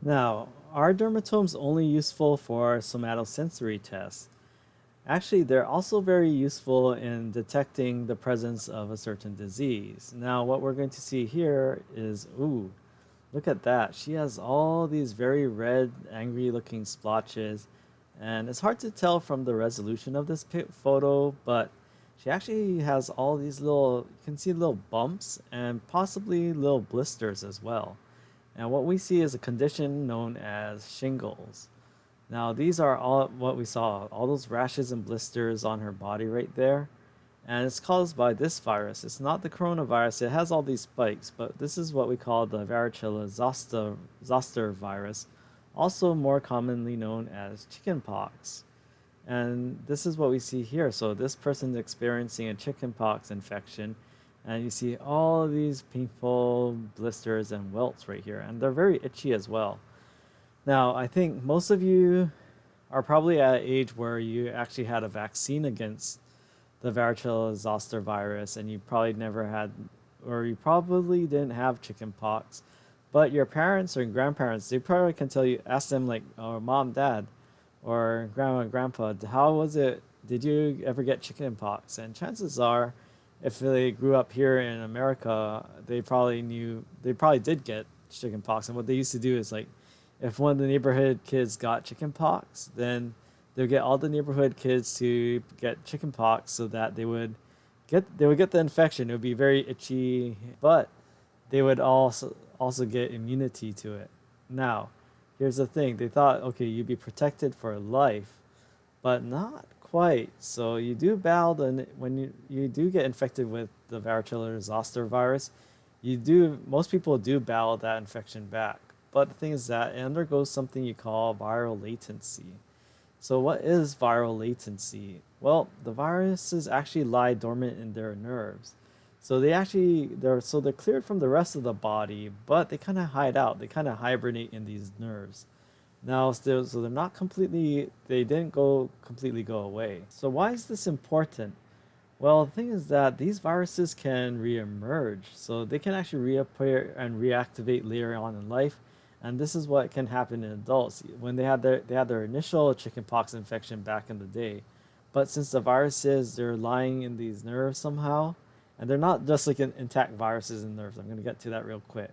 Now, are dermatomes only useful for somatosensory tests? Actually, they're also very useful in detecting the presence of a certain disease. Now, what we're going to see here is, ooh, look at that. She has all these very red, angry looking splotches. And it's hard to tell from the resolution of this photo, but she actually has all these little, you can see little bumps and possibly little blisters as well. And what we see is a condition known as shingles. Now, these are all what we saw, all those rashes and blisters on her body right there. And it's caused by this virus. It's not the coronavirus. It has all these spikes, but this is what we call the varicella zoster virus, also more commonly known as chickenpox. And this is what we see here. So this person's experiencing a chickenpox infection, and you see all these painful blisters and welts right here, and they're very itchy as well. Now, I think most of you are probably at an age where you actually had a vaccine against the varicella zoster virus, and you probably never had, or you probably didn't have chickenpox. But your parents or grandparents, they probably can tell you, ask them like, or mom, dad, or grandma and grandpa, how was it? Did you ever get chickenpox? And chances are, if they grew up here in America, they probably did get chickenpox. And what they used to do is like, if one of the neighborhood kids got chickenpox, then they would get all the neighborhood kids to get chickenpox so that they would get the infection. It would be very itchy, but they would also get immunity to it. Now, here's the thing. They thought, okay, you'd be protected for life, but not quite. So you do battle when you do get infected with the varicella zoster virus, most people do battle that infection back. But the thing is that it undergoes something you call viral latency. So what is viral latency? Well, the viruses actually lie dormant in their nerves. So they're cleared from the rest of the body, but they kind of hide out. They kind of hibernate in these nerves. Now, so they're not completely, they didn't go completely go away. So why is this important? Well, the thing is that these viruses can reemerge, so they can actually reappear and reactivate later on in life, and this is what can happen in adults when they had their initial chickenpox infection back in the day, but since the viruses they're lying in these nerves somehow, and they're not just like intact viruses in nerves. I'm going to get to that real quick,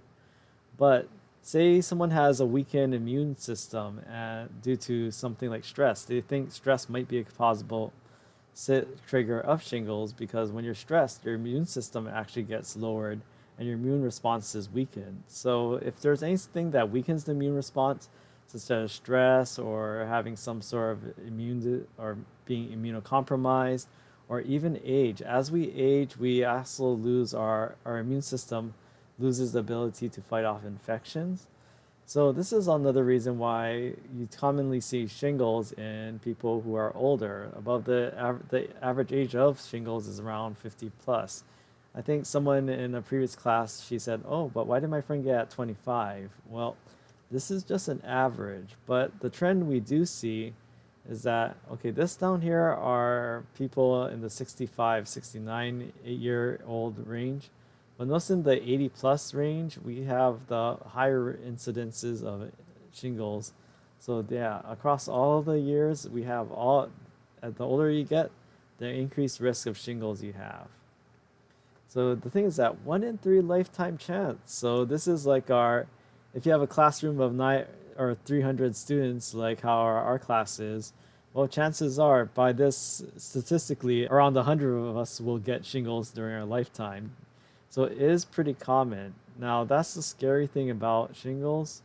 but say someone has a weakened immune system due to something like stress, they think stress might be a possible trigger of shingles because when you're stressed, your immune system actually gets lowered and your immune response is weakened. So if there's anything that weakens the immune response, such as stress or having some sort of immune or being immunocompromised, or even age, as we age, we also lose our immune system loses the ability to fight off infections. So this is another reason why you commonly see shingles in people who are older. Above the average age of shingles is around 50 plus. I think someone in a previous class she said, "Oh, but why did my friend get at 25?" Well, this is just an average, but the trend we do see is that okay, this down here are people in the 65, 69 year old range. But notice in the 80 plus range, we have the higher incidences of shingles. So yeah, across all the years, we have all, the older you get, the increased risk of shingles you have. So the thing is that 1 in 3 lifetime chance. So this is like if you have a classroom of 300 students, like how our class is, well, chances are by this statistically, around 100 of us will get shingles during our lifetime. So it is pretty common. Now that's the scary thing about shingles.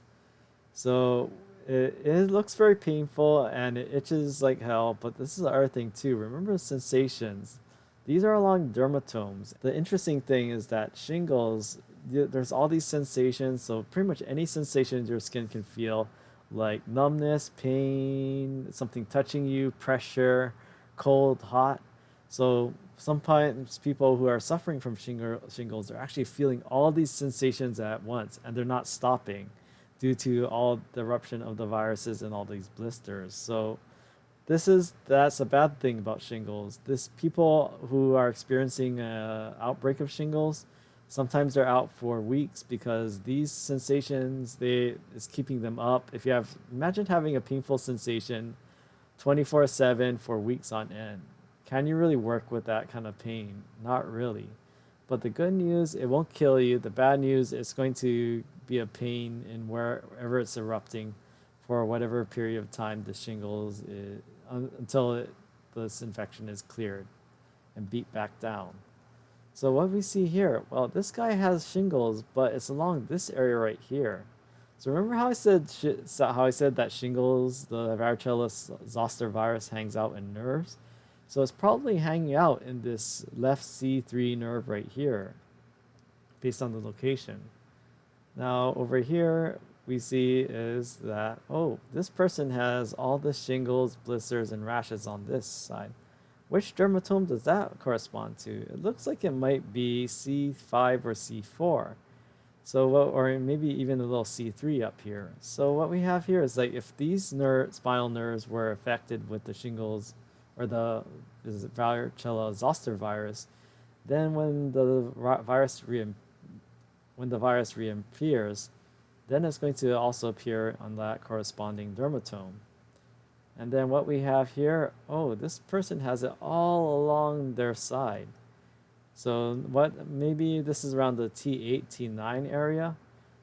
So it looks very painful and it itches like hell, but this is the other thing too. Remember sensations. These are along dermatomes. The interesting thing is that shingles, there's all these sensations. So pretty much any sensation your skin can feel, like numbness, pain, something touching you, pressure, cold, hot. So sometimes people who are suffering from shingles are actually feeling all these sensations at once and they're not stopping due to all the eruption of the viruses and all these blisters. So that's a bad thing about shingles. This people who are experiencing an outbreak of shingles, Sometimes they're out for weeks because these sensations they is keeping them up. If you have imagine having a painful sensation 24/7 for weeks on end. Can you really work with that kind of pain? Not really. But the good news, it won't kill you. The bad news, it's going to be a pain in wherever it's erupting for whatever period of time the shingles is, until this infection is cleared and beat back down. So what we see here, well, this guy has shingles, but it's along this area right here. So remember how I said that shingles, the varicella zoster virus, hangs out in nerves. So it's probably hanging out in this left C3 nerve right here, based on the location. Now over here we see is that this person has all the shingles, blisters, and rashes on this side. Which dermatome does that correspond to? It looks like it might be C5 or C4. So or maybe even a little C3 up here. So what we have here is like if these spinal nerves were affected with the shingles or the varicella zoster virus, then when the virus reappears, then it's going to also appear on that corresponding dermatome. And then what we have here, this person has it all along their side. So maybe this is around the T8, T9 area.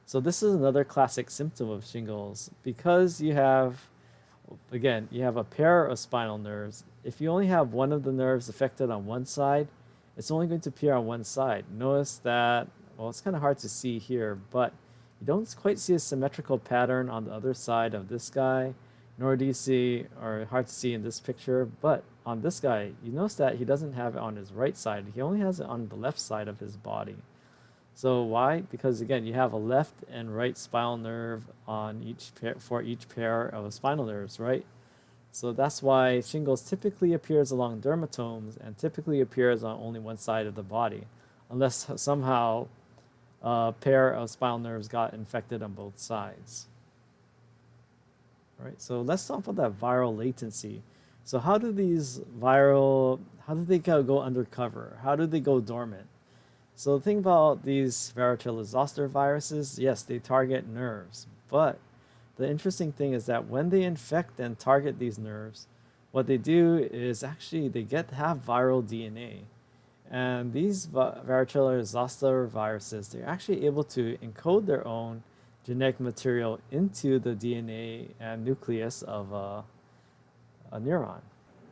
So this is another classic symptom of shingles because you have a pair of spinal nerves. If you only have one of the nerves affected on one side, it's only going to appear on one side. Notice that, well, it's kind of hard to see here, but you don't quite see a symmetrical pattern on the other side of this guy, nor do you see, or hard to see in this picture, but on this guy, you notice that he doesn't have it on his right side. He only has it on the left side of his body. So why? Because again, you have a left and right spinal nerve on for each pair of spinal nerves, right? So that's why shingles typically appears along dermatomes and typically appears on only one side of the body, unless somehow a pair of spinal nerves got infected on both sides. All right, so let's talk about that viral latency. So how do they go undercover? How do they go dormant? So the thing about these varicella zoster viruses, yes, they target nerves, but the interesting thing is that when they infect and target these nerves, what they do is actually they have viral DNA. And these varicella zoster viruses, they're actually able to encode their own genetic material into the DNA and nucleus of a neuron.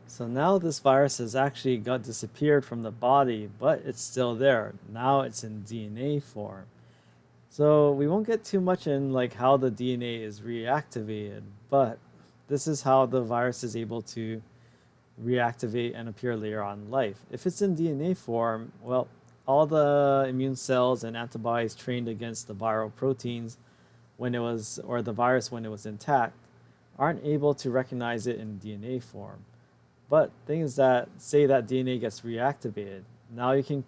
So now this virus has actually got disappeared from the body, but it's still there. Now it's in DNA form. So we won't get too much in like how the DNA is reactivated, but this is how the virus is able to reactivate and appear later on in life. If it's in DNA form, well, all the immune cells and antibodies trained against the viral proteins or the virus when it was intact aren't able to recognize it in DNA form. But thing is that say that DNA gets reactivated, now you can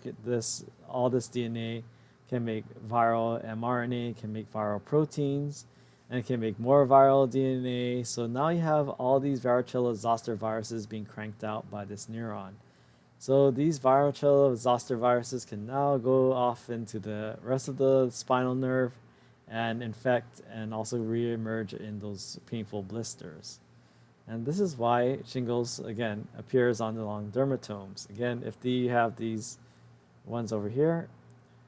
all this DNA can make viral mRNA, can make viral proteins, and it can make more viral DNA. So now you have all these varicella zoster viruses being cranked out by this neuron. So these varicella zoster viruses can now go off into the rest of the spinal nerve and infect and also reemerge in those painful blisters. And this is why shingles, again, appears on the long dermatomes. Again, if you have these ones over here,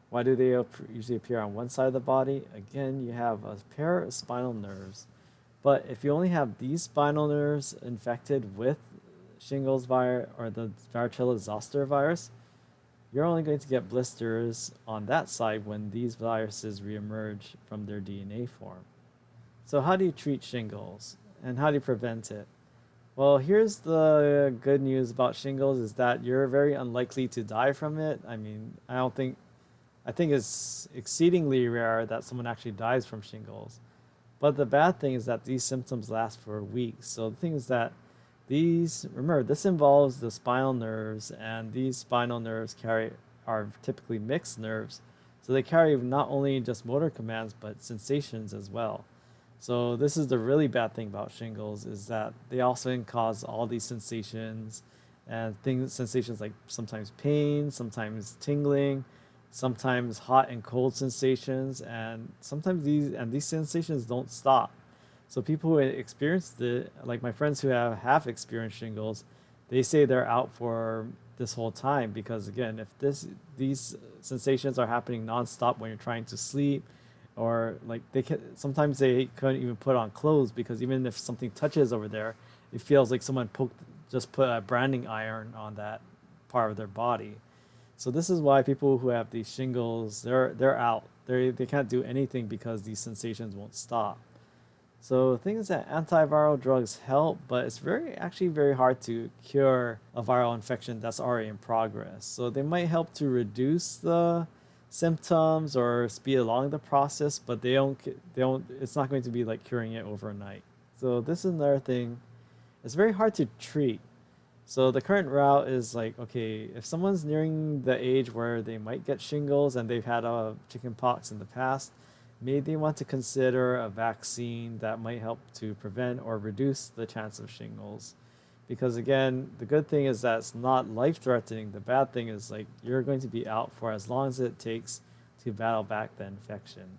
why do they usually appear on one side of the body? Again, you have a pair of spinal nerves. But if you only have these spinal nerves infected with shingles virus or the varicella zoster virus, you're only going to get blisters on that side when these viruses reemerge from their DNA form. So how do you treat shingles and how do you prevent it? Well, here's the good news about shingles is that you're very unlikely to die from it. I mean, I think it's exceedingly rare that someone actually dies from shingles. But the bad thing is that these symptoms last for weeks. So the thing is that remember, this involves the spinal nerves, and these spinal nerves are typically mixed nerves. So they carry not only just motor commands, but sensations as well. So this is the really bad thing about shingles is that they also can cause all these sensations like sometimes pain, sometimes tingling, sometimes hot and cold sensations, and sometimes these sensations don't stop. So people who experienced it, like my friends who have experienced shingles, they say they're out for this whole time because again, if these sensations are happening nonstop when you're trying to sleep, or like they can sometimes they couldn't even put on clothes because even if something touches over there, it feels like someone just put a branding iron on that part of their body. So this is why people who have these shingles, they're out. They can't do anything because these sensations won't stop. So the thing is that antiviral drugs help, but it's actually very hard to cure a viral infection that's already in progress. So they might help to reduce the symptoms or speed along the process, but they don't it's not going to be like curing it overnight. So this is another thing. It's very hard to treat. So the current route is like, okay, if someone's nearing the age where they might get shingles and they've had a chickenpox in the past, maybe they want to consider a vaccine that might help to prevent or reduce the chance of shingles. Because again, the good thing is that it's not life threatening. The bad thing is like you're going to be out for as long as it takes to battle back the infection.